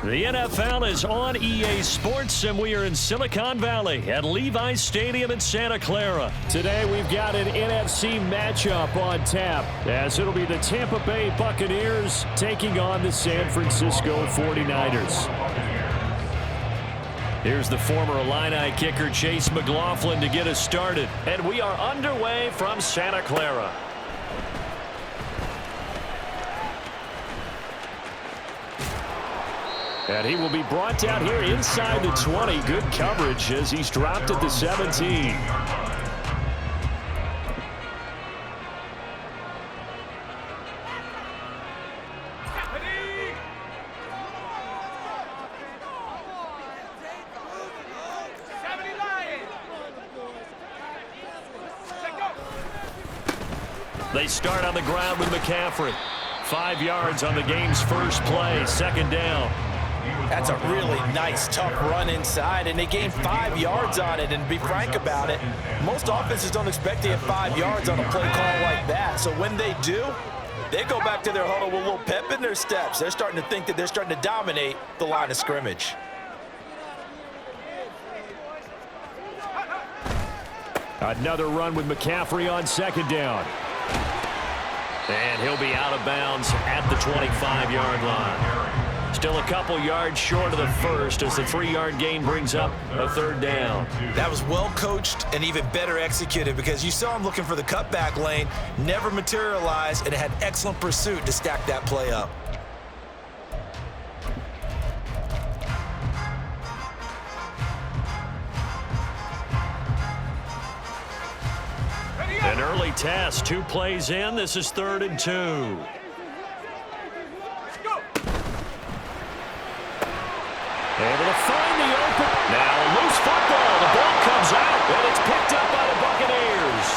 The NFL is on EA Sports, and we are in Silicon Valley at Levi's Stadium in Santa Clara. Today we've got an NFC matchup on tap, as it'll be the Tampa Bay Buccaneers taking on the San Francisco 49ers. Here's the former Illini kicker Chase McLaughlin to get us started, and we are underway from Santa Clara. And he will be brought down here inside the 20. Good coverage as he's dropped at the 17. They start on the ground with McCaffrey. 5 yards on the game's first play, second down. That's a really nice, tough run inside, and they gained 5 yards on it. And to be frank about it, most offenses don't expect to get 5 yards on a play call like that. So when they do, they go back to their huddle with a little pep in their steps. They're starting to think that they're starting to dominate the line of scrimmage. Another run with McCaffrey on second down. And he'll be out of bounds at the 25-yard line. Still a couple yards short of the first as the 3-yard gain brings up a third down. That was well coached and even better executed because you saw him looking for the cutback lane, never materialized, and had excellent pursuit to stack that play up. An early test, 2 plays in. This is 3rd and 2. Able to find the open. Now a loose football. The ball comes out, and it's picked up by the Buccaneers.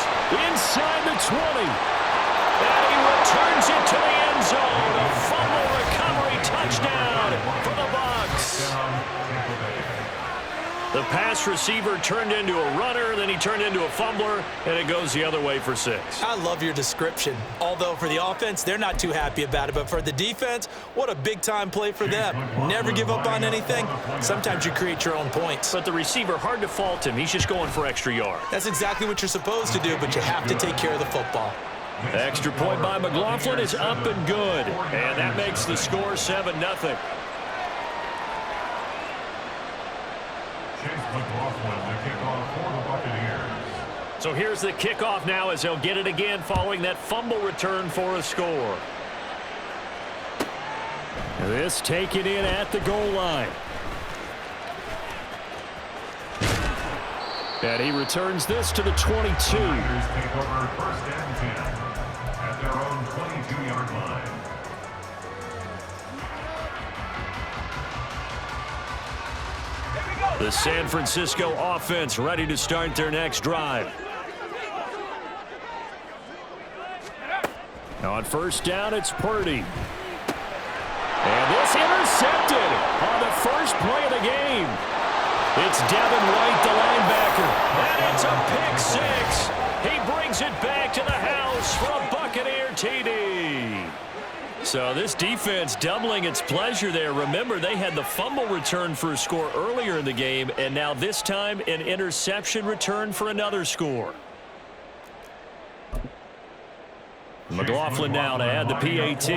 Inside the 20. And he returns it to the end zone. A fumble recovery touchdown for the Bucs. The pass receiver turned into a runner, then he turned into a fumbler, and it goes the other way for 6. I love your description. Although for the offense, they're not too happy about it. But for the defense, what a big-time play for them. Never give up on anything. Sometimes you create your own points. But the receiver, hard to fault him. He's just going for extra yards. That's exactly what you're supposed to do, but you have to take care of the football. Extra point by McLaughlin is up and good. And that makes the score 7-0. So here's the kickoff now as they'll get it again following that fumble return for a score. This taken in at the goal line. And he returns this to the 22. Take over 1st and 10 at their own 22-yard line. The San Francisco offense ready to start their next drive. On 1st down, it's Purdy. And this intercepted on the first play of the game. It's Devin White, the linebacker. And it's a pick 6. He brings it back to the house for a Buccaneer TD. So this defense doubling its pleasure there. Remember, they had the fumble return for a score earlier in the game, and now this time an interception return for another score. McLaughlin now to add the PAT.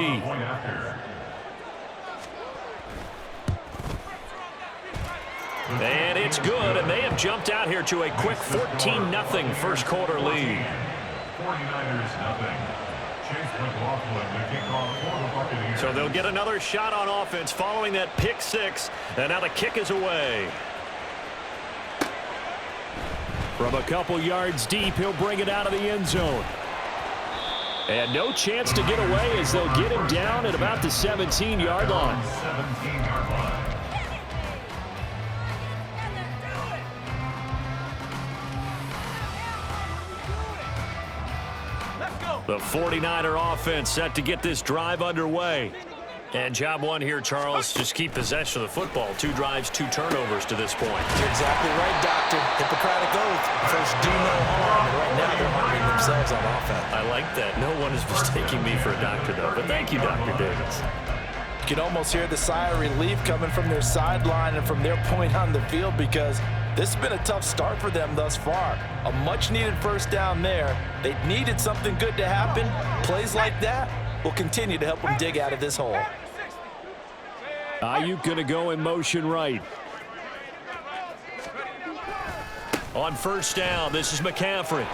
And it's good, and they have jumped out here to a quick 14-0 first quarter lead. 49ers nothing. So they'll get another shot on offense following that pick 6, and now the kick is away. From a couple yards deep, he'll bring it out of the end zone. And no chance to get away as they'll get him down at about the 17-yard line. The 49er offense set to get this drive underway. And job one here, Charles, just keep possession of the football. 2 drives, 2 turnovers to this point. You're exactly right, Doctor. Hippocratic oath. First, do no harm. And right now, they're harming themselves on offense. I like that. No one is mistaking me for a doctor, though. But thank you, Dr. Davis. You can almost hear the sigh of relief coming from their sideline and from their point on the field because this has been a tough start for them thus far. A much-needed first down there. They needed something good to happen. Plays like that will continue to help them dig out of this hole. Ayuk going to go in motion right. On first down, this is McCaffrey.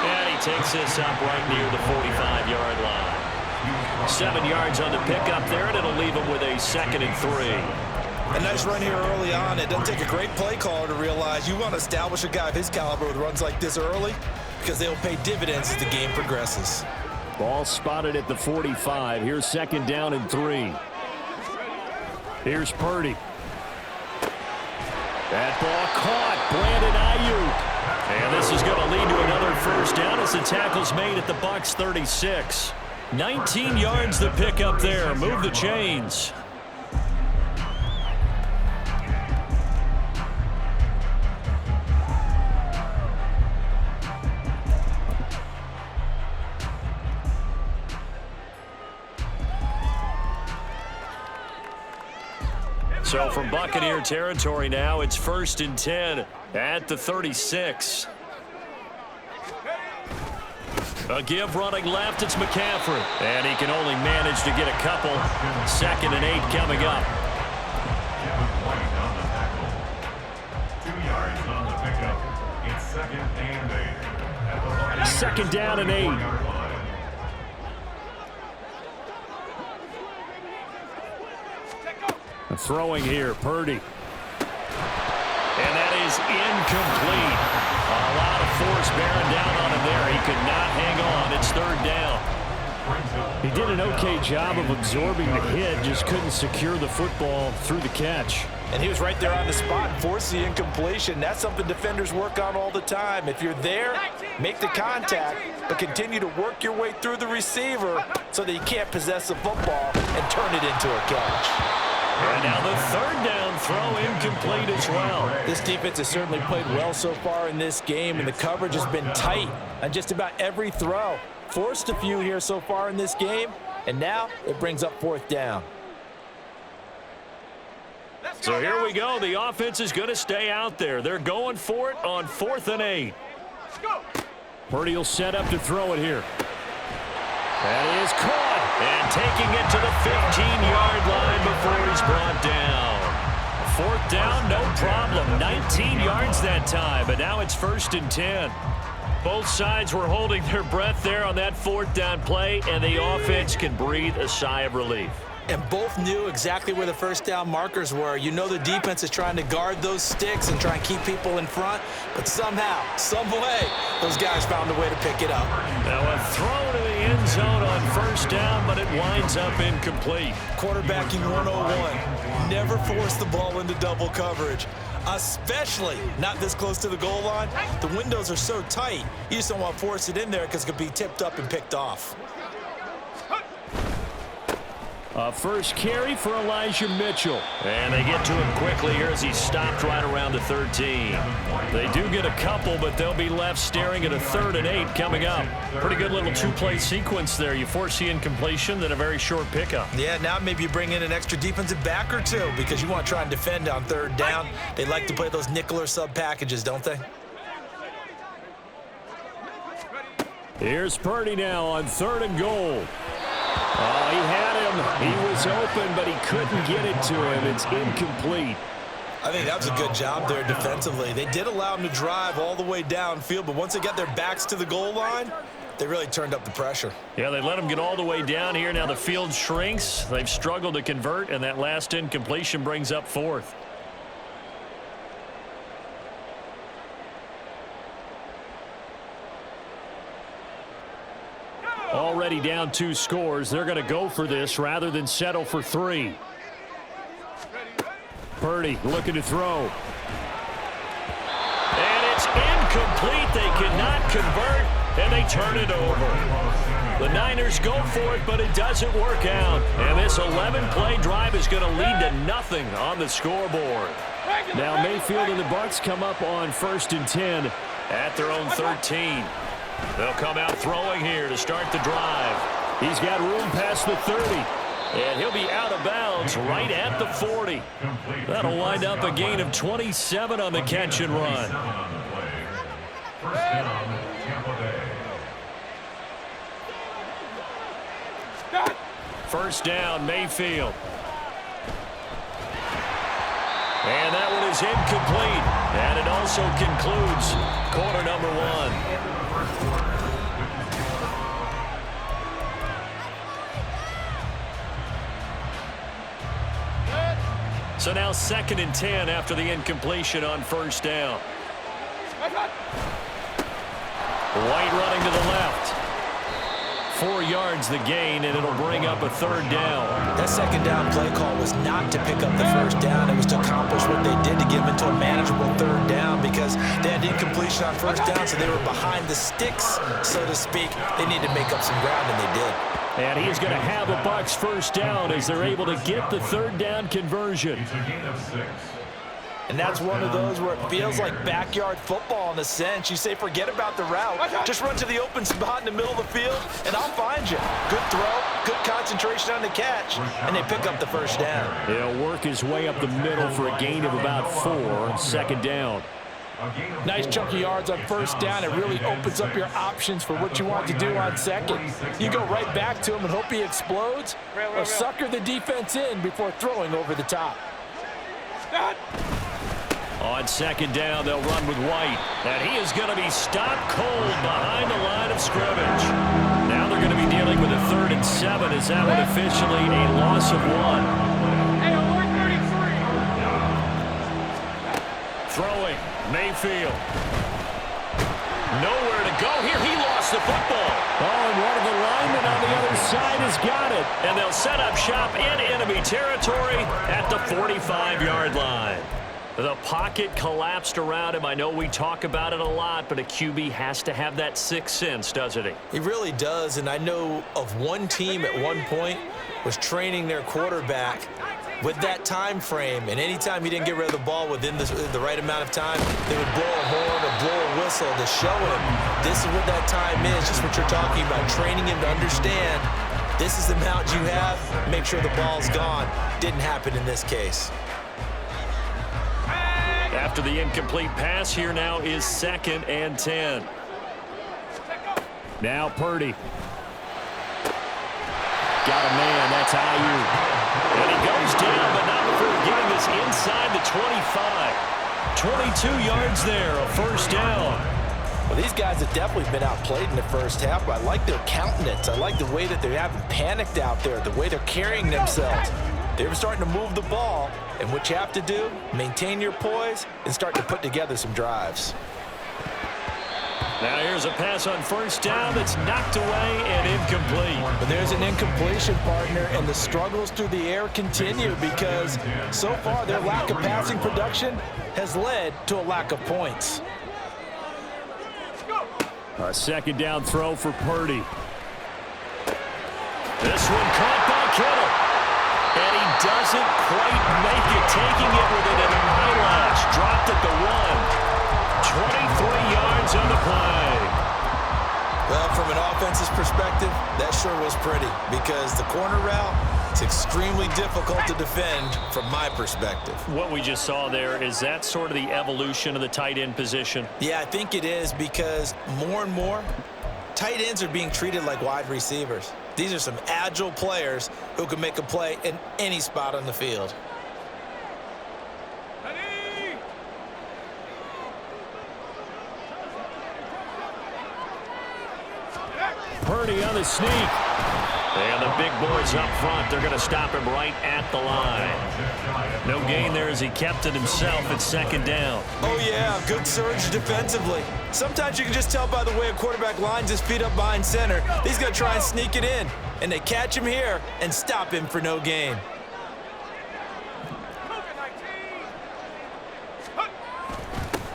And he takes this up right near the 45-yard line. 7 yards on the pickup there, and it'll leave him with a 2nd and 3. A nice run here early on. It doesn't take a great play caller to realize you want to establish a guy of his caliber with runs like this early because they'll pay dividends as the game progresses. Ball spotted at the 45. Here's 2nd down and 3. Here's Purdy. That ball caught. Brandon Ayuk. And this is going to lead to another first down as the tackle's made at the Bucs 36. 19 yards the pick up there. Move the chains. So from Buccaneer territory now, it's 1st and 10 at the 36. A give running left, it's McCaffrey. And he can only manage to get a couple. 2nd and 8 coming up. 2 yards on the pickup. It's 2nd and 8. 2nd down and 8. Throwing here, Purdy. And that is incomplete. A lot of force bearing down on him there. He could not hang on. It's 3rd down. He did an okay job of absorbing the hit, just couldn't secure the football through the catch. And he was right there on the spot and forced the incompletion. That's something defenders work on all the time. If you're there, make the contact, but continue to work your way through the receiver so that you can't possess the football and turn it into a catch. And now the 3rd down throw incomplete as well. This defense has certainly played well so far in this game, and the coverage has been tight on just about every throw. Forced a few here so far in this game, and now it brings up 4th down. So here we go. The offense is going to stay out there. They're going for it on 4th and 8. Purdy will set up to throw it here. That is caught. And taking it to the 15-yard line before he's brought down. 4th down, no problem. 19 yards that time, but now it's 1st and 10. Both sides were holding their breath there on that 4th down play, and the offense can breathe a sigh of relief. And both knew exactly where the first down markers were. You know the defense is trying to guard those sticks and try and keep people in front, but somehow, some way, those guys found a way to pick it up. Now a throw to the end zone on first down, but it winds up incomplete. Quarterbacking 101. Never force the ball into double coverage, especially not this close to the goal line. The windows are so tight, you just don't want to force it in there because it could be tipped up and picked off. First carry for Elijah Mitchell. And they get to him quickly here as he stopped right around the 13. They do get a couple, but they'll be left staring at a 3rd and 8 coming up. Pretty good little 2-play sequence there. You force the incompletion, then a very short pickup. Yeah, now maybe you bring in an extra defensive back or two because you want to try and defend on 3rd down. They like to play those nickel or sub packages, don't they? Here's Purdy now on 3rd and goal. Oh, he had him. He was open, but he couldn't get it to him. It's incomplete. I think that was a good job there defensively. They did allow him to drive all the way downfield, but once they got their backs to the goal line, they really turned up the pressure. Yeah, they let him get all the way down here. Now the field shrinks. They've struggled to convert, and that last incompletion brings up 4th. Already down 2 scores. They're going to go for this rather than settle for 3. Purdy looking to throw. And it's incomplete. They cannot convert, and they turn it over. The Niners go for it, but it doesn't work out. And this 11-play drive is going to lead to nothing on the scoreboard. Now Mayfield and the Bucs come up on 1st and 10 at their own 13. They'll come out throwing here to start the drive. He's got room past the 30. And he'll be out of bounds right at the 40. That'll wind up a gain of 27 on the catch and run. First down, Tampa Bay. First down, Mayfield. And that one is incomplete. And it also concludes quarter number 1. So now 2nd and 10 after the incompletion on first down. White running to the left. 4 yards the gain, and it'll bring up a 3rd down. That 2nd down play call was not to pick up the 1st down. It was to accomplish what they did to get them into a manageable 3rd down because they had incompletion on 1st down, so they were behind the sticks, so to speak. They needed to make up some ground, and they did. And he's going to have a Bucs 1st down as they're able to get the 3rd down conversion. It's a gain of 6. And that's one of those where it feels like backyard football in a sense. You say forget about the route. Just run to the open spot in the middle of the field, and I'll find you. Good throw, good concentration on the catch, and they pick up the 1st down. He'll work his way up the middle for a gain of about 4, 2nd down. Nice chunk of yards on 1st down. It really opens up your options for what you want to do on 2nd. You go right back to him and hope he explodes, or sucker the defense in before throwing over the top. On 2nd down, they'll run with White. And he is going to be stopped cold behind the line of scrimmage. Now they're going to be dealing with a 3rd and 7. Is that one officially a loss of 1? Throwing, Mayfield. Nowhere to go here. He lost the football. Oh, and one of the linemen on the other side has got it. And they'll set up shop in enemy territory at the 45-yard line. The pocket collapsed around him. I know we talk about it a lot, but a QB has to have that 6th sense, doesn't he? He really does, and I know of one team at one point was training their quarterback with that time frame, and anytime he didn't get rid of the ball within the right amount of time, they would blow a horn or blow a whistle to show him this is what that time is, just what you're talking about, training him to understand this is the amount you have, make sure the ball's gone. Didn't happen in this case. After the incomplete pass, here now is 2nd and 10. Now Purdy. Got a man, that's Ayuk. And he goes down, but not before getting this inside the 25. 22 yards there, a 1st down. Well, these guys have definitely been outplayed in the 1st half, but I like their countenance. I like the way that they haven't panicked out there, the way they're carrying themselves. They're starting to move the ball, and what you have to do, maintain your poise and start to put together some drives. Now here's a pass on 1st down that's knocked away and incomplete. But there's an incompletion, partner, and the struggles through the air continue because so far their lack of passing production has led to a lack of points. A 2nd down throw for Purdy. This one caught by Kittle. And he doesn't quite make it, taking it within an eyelash. Dropped at the 1. 23 yards on the play. Well, from an offense's perspective, that sure was pretty because the corner route, it's extremely difficult to defend from my perspective. What we just saw there, is that sort of the evolution of the tight end position? Yeah, I think it is because more and more, tight ends are being treated like wide receivers. These are some agile players who can make a play in any spot on the field. Purdy on the sneak. And the big boys up front, they're going to stop him right at the line. No gain there as he kept it himself at 2nd down. Oh, yeah, good surge defensively. Sometimes you can just tell by the way a quarterback lines his feet up behind center. He's going to try and sneak it in, and they catch him here and stop him for no gain.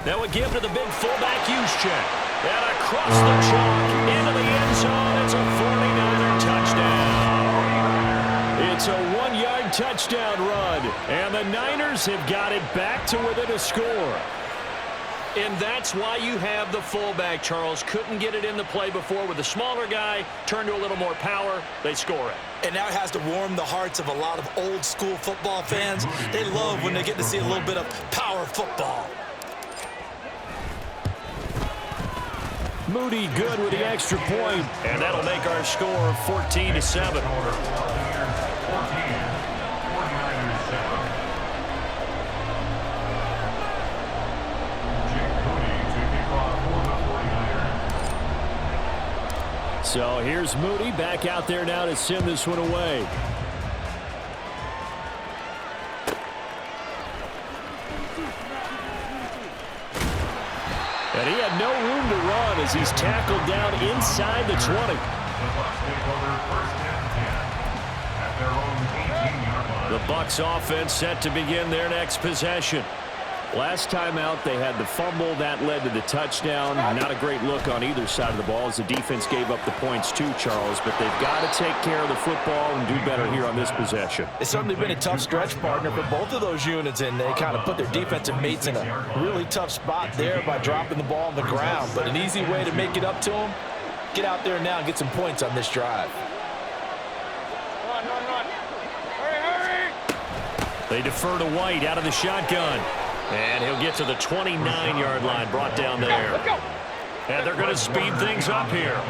Now a give to the big fullback use check. And across the chalk into the end zone. It's a 49er touchdown run. And the Niners have got it back to within a score. And that's why you have the fullback, Charles. Couldn't get it in the play before with the smaller guy. Turned to a little more power. They score it. And now it has to warm the hearts of a lot of old-school football fans. They love when they get to see a little bit of power football. Moody good with the extra point. And that'll make our score 14-7. So here's Moody back out there now to send this one away. And he had no room to run as he's tackled down inside the 20. The Bucs offense set to begin their next possession. Last time out, they had the fumble. That led to the touchdown. Not a great look on either side of the ball as the defense gave up the points too, Charles. But they've got to take care of the football and do better here on this possession. It's certainly been a tough stretch, partner, for both of those units, and they kind of put their defensive mates in a really tough spot there by dropping the ball on the ground. But an easy way to make it up to them, get out there now and get some points on this drive. They defer to White out of the shotgun. And he'll get to the 29-yard line, brought down there. And they're going to speed things up here.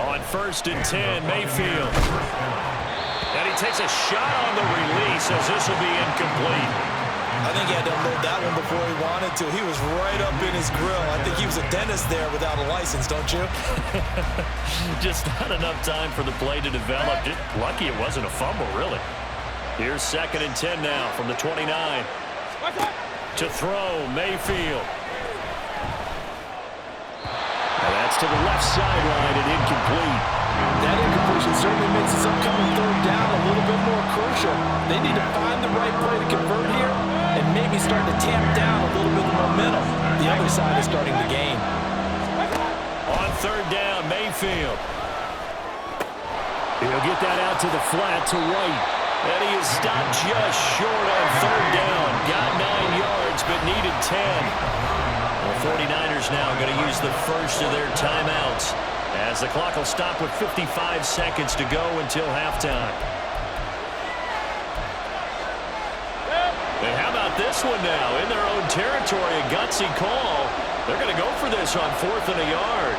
On 1st and 10, Mayfield. And he takes a shot on the release as this will be incomplete. I think he had to unload that one before he wanted to. He was right up in his grill. I think he was a dentist there without a license, don't you? Just not enough time for the play to develop. Lucky it wasn't a fumble, really. Here's 2nd and 10 now from the 29. To throw, Mayfield. And that's to the left sideline and incomplete. That incompletion certainly makes this upcoming 3rd down a little bit more crucial. They need to find the right play to convert here and maybe start to tamp down a little bit of momentum. The other side is starting to gain. On 3rd down, Mayfield. He'll get that out to the flat to White. And he is stopped just short on 3rd down. Got 9 yards, but needed 10. The 49ers now going to use the first of their timeouts as the clock will stop with 55 seconds to go until halftime. And how about this one now? In their own territory, a gutsy call. They're going to go for this on 4th and a yard.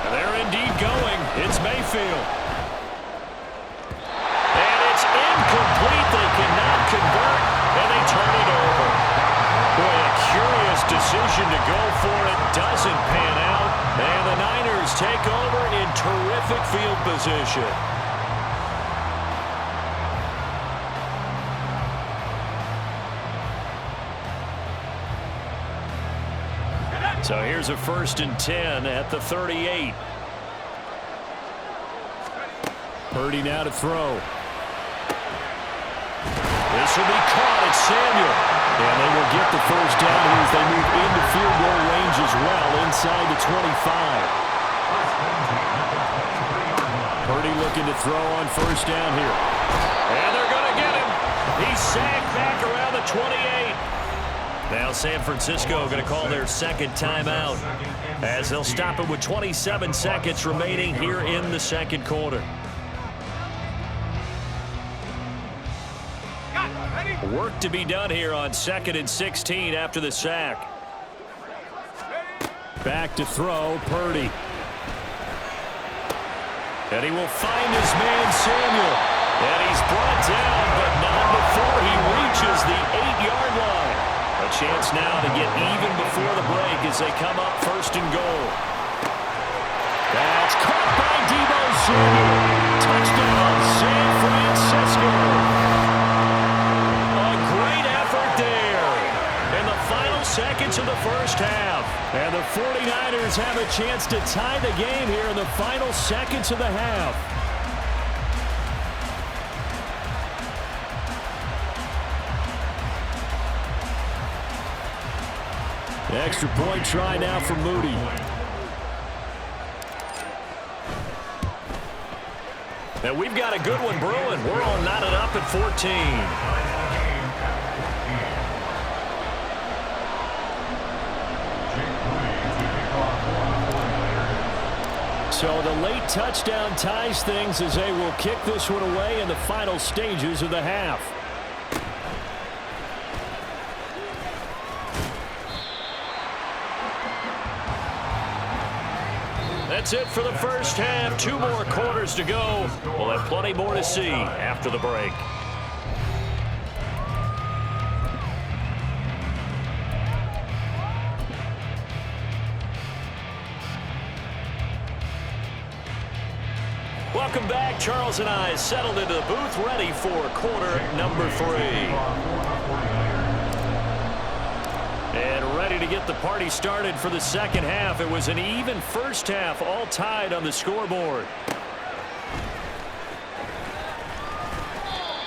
And they're indeed going. It's Mayfield. Incomplete, they cannot convert, and they turn it over. Boy, a curious decision to go for it. Doesn't pan out, and the Niners take over in terrific field position. So here's a 1st and 10 at the 38. Purdy now to throw. This will be caught at Samuel. And they will get the 1st down here as they move into field goal range as well inside the 25. Purdy looking to throw on 1st down here. And they're going to get him. He's sacked back around the 28. Now San Francisco going to call their 2nd timeout as they'll stop it with 27 seconds remaining here in the 2nd quarter. Work to be done here on 2nd and 16 after the sack. Back to throw, Purdy. And he will find his man, Samuel. And he's brought down, but not before he reaches the 8-yard line. A chance now to get even before the break as they come up 1st and goal. That's caught by Deebo Samuel. Touchdown, San Francisco. Seconds of the 1st half. And the 49ers have a chance to tie the game here in the final seconds of the half. The extra point try now for Moody. And we've got a good one brewing. We're all knotted up at 14. So the late touchdown ties things as they will kick this one away in the final stages of the half. That's it for the first half. 2 more quarters to go. We'll have plenty more to see after the break. Welcome back. Charles and I settled into the booth, ready for quarter number 3. And ready to get the party started for the second half. It was an even first half, all tied on the scoreboard.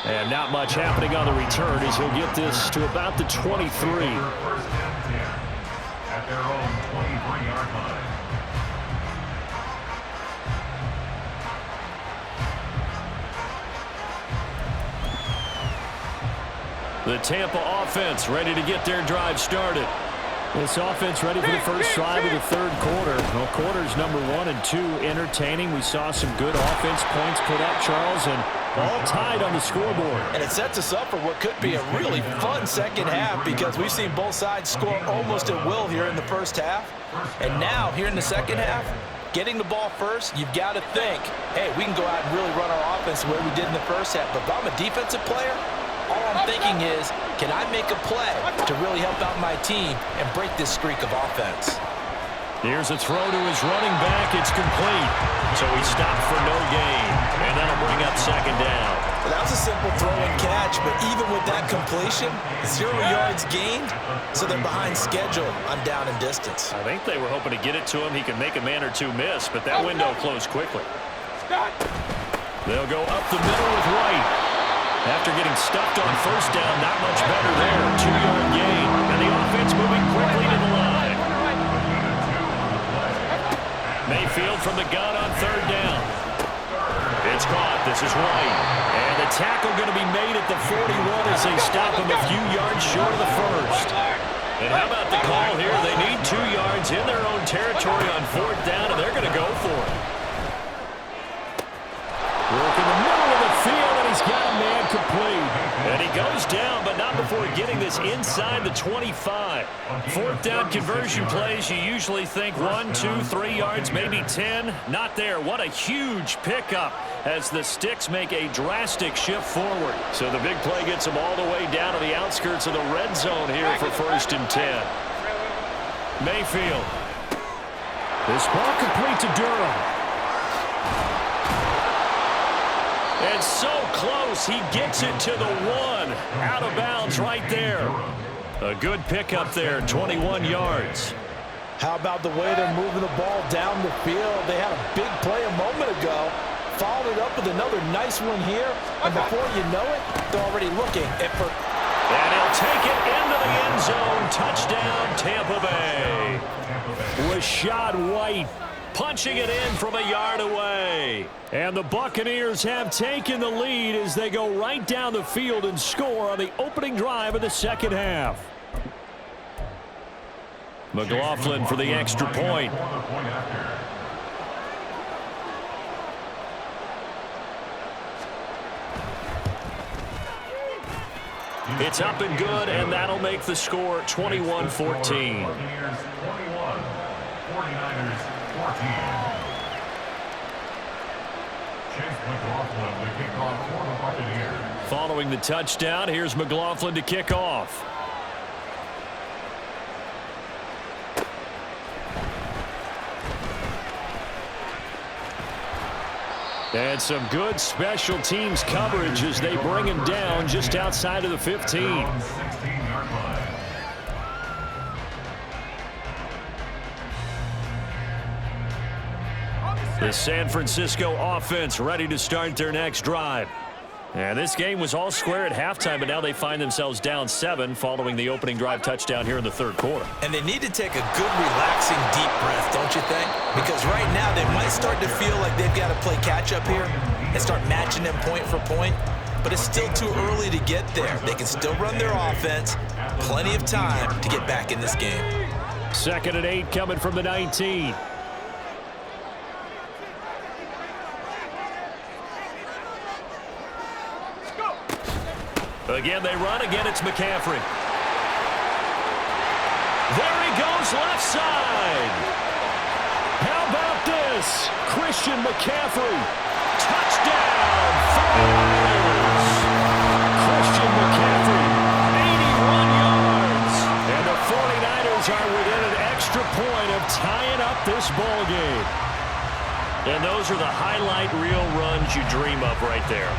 And not much happening on the return as he'll get this to about the 23. First down 10 at their own 23-yard line. The Tampa offense ready to get their drive started. This offense ready for the first drive of the third quarter. Well, quarters number 1 and 2 entertaining. We saw some good offense points put up, Charles, and all tied on the scoreboard. And it sets us up for what could be a really fun second half because we've seen both sides score almost at will here in the first half. And now, here in the second half, getting the ball first, you've got to think, hey, we can go out and really run our offense the way we did in the first half. But if I'm a defensive player, all I'm thinking is, can I make a play to really help out my team and break this streak of offense? Here's a throw to his running back. It's complete. So he stopped for no gain. And that'll bring up second down. Well, that was a simple throw and catch, but even with that completion, 0 yards gained, so they're behind schedule on down and distance. I think they were hoping to get it to him. He can make a man or two miss, but that window closed quickly. They'll go up the middle with White. After getting stuffed on first down, not much better there. 2-yard gain. And the offense moving quickly to the line. Mayfield from the gun on third down. It's caught. This is White. And the tackle going to be made at the 41 as they stop him a few yards short of the first. And how about the call here? They need 2 yards in their own territory on fourth down, and they're going to go for it. Work in the middle of the field, and he's got a man complete. And he goes down, but not before getting this inside the 25. Fourth down conversion plays, you usually think 1, 2, 3 yards, maybe 10. Not there. What a huge pickup as the sticks make a drastic shift forward. So the big play gets them all the way down to the outskirts of the red zone here for first and 10. Mayfield. This ball complete to Durham. And so close, he gets it to the 1. Out of bounds right there. A good pickup there, 21 yards. How about the way they're moving the ball down the field? They had a big play a moment ago. Followed it up with another nice one here. And before you know it, they're already looking at for... And he'll take it into the end zone. Touchdown, Tampa Bay. Rashad White punching it in from a yard away. And the Buccaneers have taken the lead as they go right down the field and score on the opening drive of the second half. McLaughlin for the extra point. It's up and good, and that'll make the score 21-14. 21, 49ers 14. Chase McLaughlin, the kickoff for the Buccaneers. Following the touchdown, here's McLaughlin to kick off. And some good special teams coverage as they bring him down just outside of the 15. 16-yard line. The San Francisco offense ready to start their next drive. And this game was all square at halftime, but now they find themselves down 7 following the opening drive touchdown here in the third quarter. And they need to take a good, relaxing, deep breath, don't you think? Because right now they might start to feel like they've got to play catch-up here. and start matching them point for point. But it's still too early to get there. They can still run their offense. Plenty of time to get back in this game. 2nd and 8 coming from the 19. Again, they run. Again, it's McCaffrey. There he goes, left side. How about this? Christian McCaffrey. Touchdown. Christian McCaffrey, 81 yards. And the 49ers are within an extra point of tying up this ball game. And those are the highlight reel runs you dream of right there.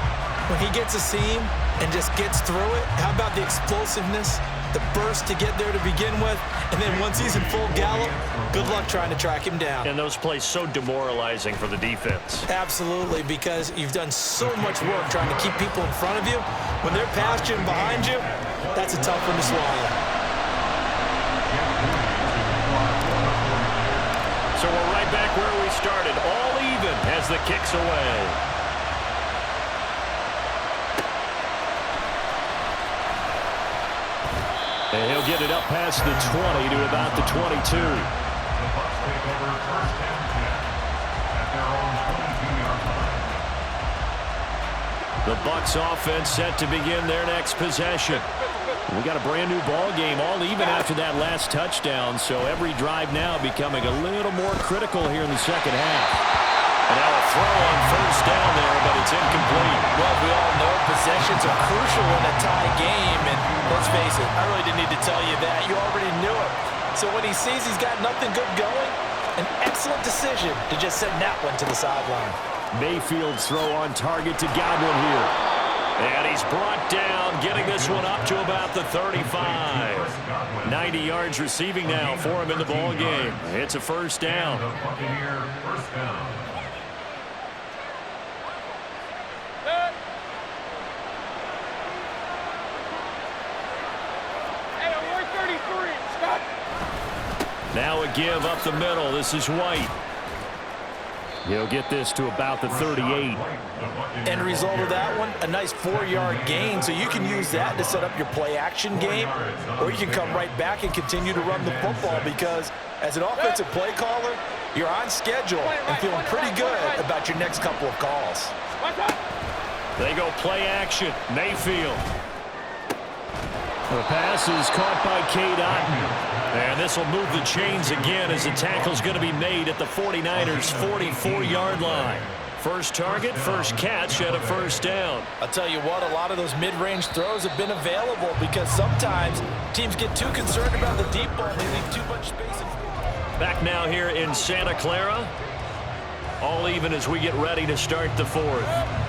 When he gets a seam and just gets through it, how about the explosiveness, the burst to get there to begin with, and then once he's in full gallop, good luck trying to track him down. And those plays so demoralizing for the defense. Absolutely, because you've done so much work trying to keep people in front of you. When they're past you and behind you, that's a tough one to swallow. So we're right back where we started, all even as the kick's away. And he'll get it up past the 20 to about the 22. The Bucs take over 1st and 10 at their own 22-yard line. The Bucs offense set to begin their next possession. We got a brand new ball game, all even after that last touchdown, so every drive now becoming a little more critical here in the second half. And now a throw on 1st down there, but it's incomplete. Well, we all know possessions are crucial in a tie game, and let's face it, I really didn't need to tell you that. You already knew it. So when he sees he's got nothing good going, an excellent decision to just send that one to the sideline. Mayfield's throw on target to Godwin here. And he's brought down, getting this one up to about the 35. 90 yards receiving now for him in the ball game. It's a 1st down. The Buccaneer 1st down. Now a give up the middle. This is White. He'll get this to about the 38. End result of that one, a nice 4-yard gain, so you can use that to set up your play-action game, or you can come right back and continue to run the football because as an offensive play caller, you're on schedule and feeling pretty good about your next couple of calls. They go play action. Mayfield. The pass is caught by Cade Otton. And this will move the chains again as the tackle's going to be made at the 49ers' 44-yard line. First target, first catch, and a 1st down. I'll tell you what, a lot of those mid-range throws have been available because sometimes teams get too concerned about the deep ball. They leave too much space. Back now here in Santa Clara. All even as we get ready to start the 4th.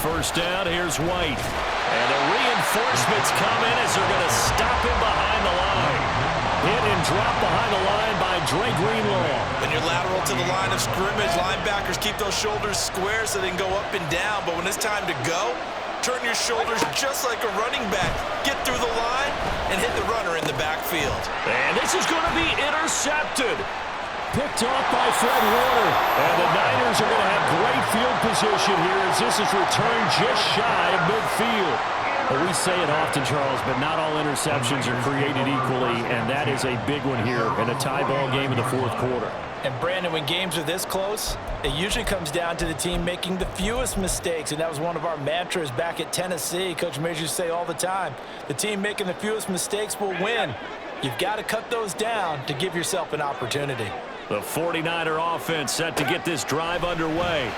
First down, here's White. And the reinforcements come in as they're going to stop him behind the line. Hit and drop behind the line by Dre Greenlaw. When you're lateral to the line of scrimmage, linebackers keep those shoulders square so they can go up and down. But when it's time to go, turn your shoulders just like a running back. Get through the line and hit the runner in the backfield. And this is going to be intercepted. Picked off by Fred Warner. And the Niners are going to have great field position here as this is returned just shy of midfield. Well, we say it often, Charles, but not all interceptions are created equally, and that is a big one here in a tie ball game in the 4th quarter. And, Brandon, when games are this close, it usually comes down to the team making the fewest mistakes, and that was one of our mantras back at Tennessee. Coach Mays used to say all the time, the team making the fewest mistakes will win. You've got to cut those down to give yourself an opportunity. The 49er offense set to get this drive underway.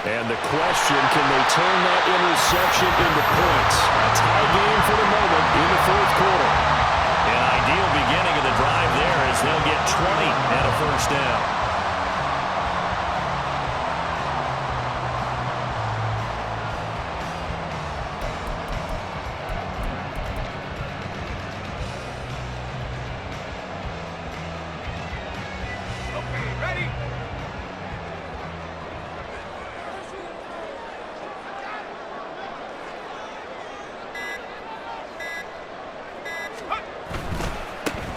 And the question, can they turn that interception into points? A tie game for the moment in the 4th quarter. An ideal beginning of the drive there as they'll get 20 and a 1st down.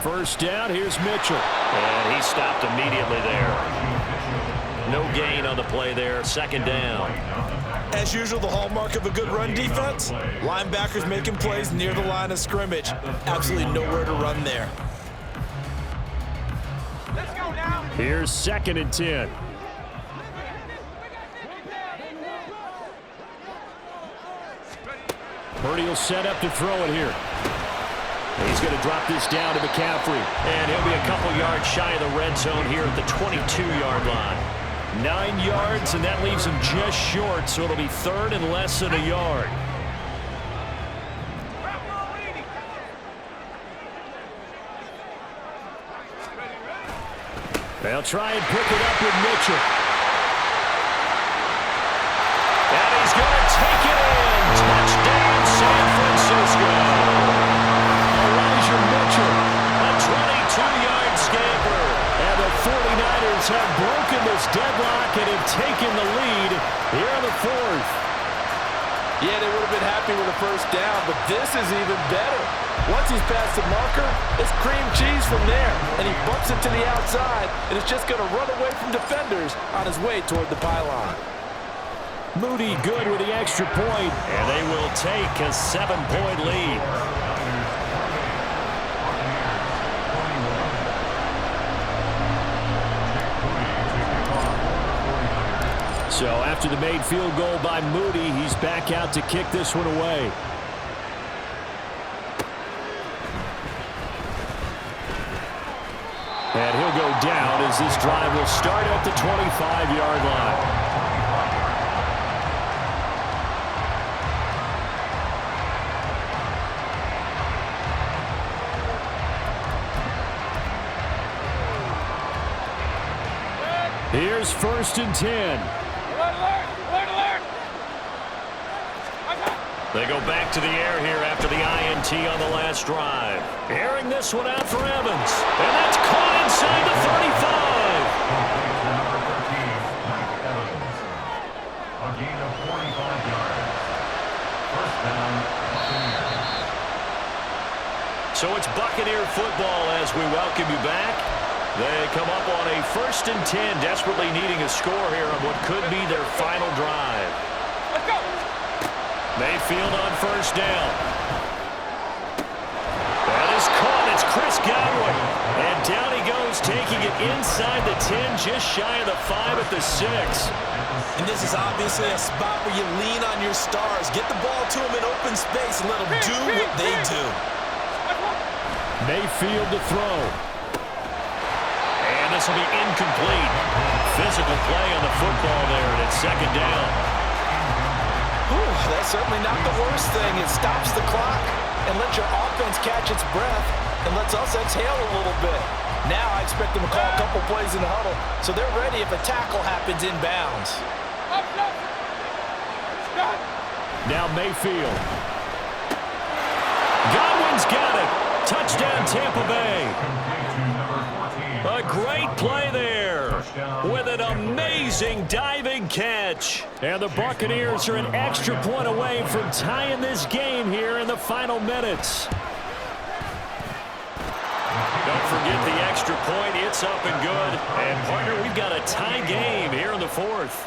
First down, here's Mitchell. And he stopped immediately there. No gain on the play there, second down. As usual, the hallmark of a good run defense, linebackers making plays near the line of scrimmage. Absolutely nowhere to run there. Here's 2nd and 10. Purdy will set up to throw it here. He's going to drop this down to McCaffrey. And he'll be a couple yards shy of the red zone here at the 22-yard line. 9 yards, and that leaves him just short, so it'll be 3rd and less than a yard. They'll try and pick it up with Mitchell. And he's going to take it in. Touchdown, San Francisco. Mitchell, a 22-yard scamper. And the 49ers have broken this deadlock and have taken the lead here in the 4th. Yeah, they would have been happy with a first down, but this is even better. Once he's past the marker, it's cream cheese from there. And he bumps it to the outside, and it's just going to run away from defenders on his way toward the pylon. Moody good with the extra point. And they will take a 7-point lead. So after the made field goal by Moody, he's back out to kick this one away. And he'll go down as this drive will start at the 25-yard line. Here's 1st and 10. They go back to the air here after the INT on the last drive. Airing this one out for Evans. And that's caught inside the 35. A gain of 45 yards. First down, Buccaneers. So it's Buccaneer football as we welcome you back. They come up on a 1st and 10, desperately needing a score here on what could be their final drive. Let's go. Mayfield on 1st down. That is caught. It's Chris Godwin. And down he goes, taking it inside the 10, just shy of the 5 at the 6. And this is obviously a spot where you lean on your stars. Get the ball to them in open space and let them do what they do. Mayfield to throw. And this will be incomplete. Physical play on the football there, and it's 2nd down. Whew, that's certainly not the worst thing. It stops the clock and lets your offense catch its breath and lets us exhale a little bit. Now I expect them to call a couple plays in the huddle, so they're ready if a tackle happens inbounds. Now Mayfield. Godwin's got it. Touchdown, Tampa Bay. A great play there with an amazing diving catch. And the Buccaneers are an extra point away from tying this game here in the final minutes. Don't forget the extra point. It's up and good. And, partner, we've got a tie game here in the 4th.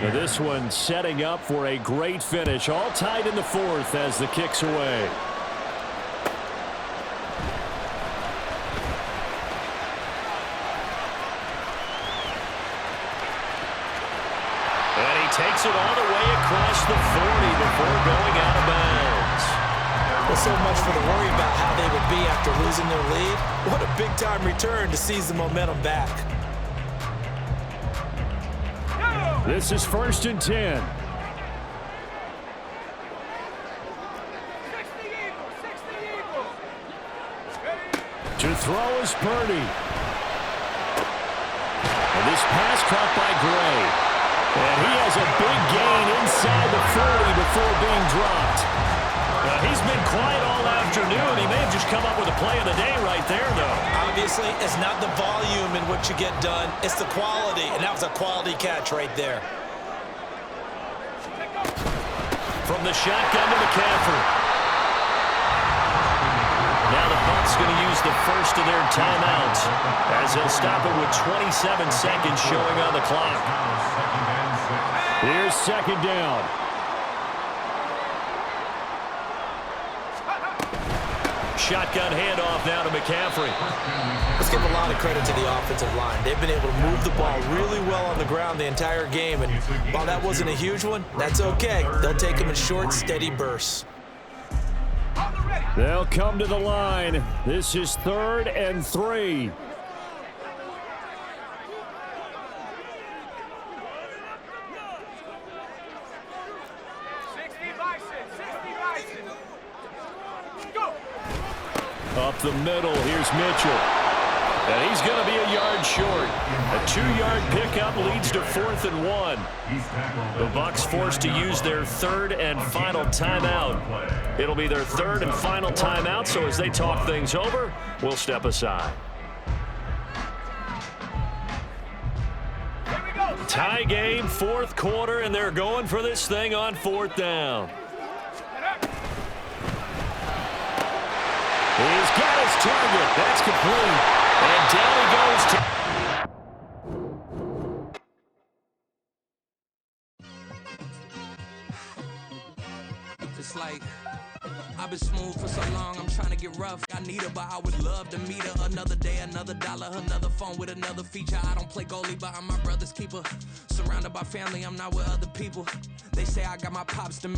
Now this one setting up for a great finish. All tied in the 4th as the kick's away. And he takes it all the way across the 40 before going out of bounds. Well, so much for the worry about how they would be after losing their lead. What a big-time return to seize the momentum back. This is 1st and 10. To throw is Purdy. And this pass caught by Gray. And he has a big gain inside the 40 before being dropped. He's been quiet all afternoon. He may have just come up with a play of the day right there, though. Obviously, it's not the volume in what you get done. It's the quality, and that was a quality catch right there. From the shotgun to McCaffrey. Bucs going to use the first of their timeouts as they'll stop it with 27 seconds showing on the clock. Here's second down. Shotgun handoff now to McCaffrey. Let's give a lot of credit to the offensive line. They've been able to move the ball really well on the ground the entire game, and while that wasn't a huge one, that's okay. They'll take them in short, steady bursts. They'll come to the line. This is 3rd and 3. Up the middle, here's Mitchell. And he's going to be a yard short. A 2-yard pickup leads to 4th and 1. The Bucs forced to use their 3rd and final timeout. It'll be their 3rd and final timeout, so as they talk things over, we'll step aside. Tie game, 4th quarter, and they're going for this thing on 4th down. He's got his target. That's complete. And down he goes to... It's like I've been smooth for so long, I'm trying to get rough. I need her, but I would love to meet her. Another day, another dollar, another phone with another feature. I don't play goalie, but I'm my brother's keeper. Surrounded by family, I'm not with other people. They say I got my pops to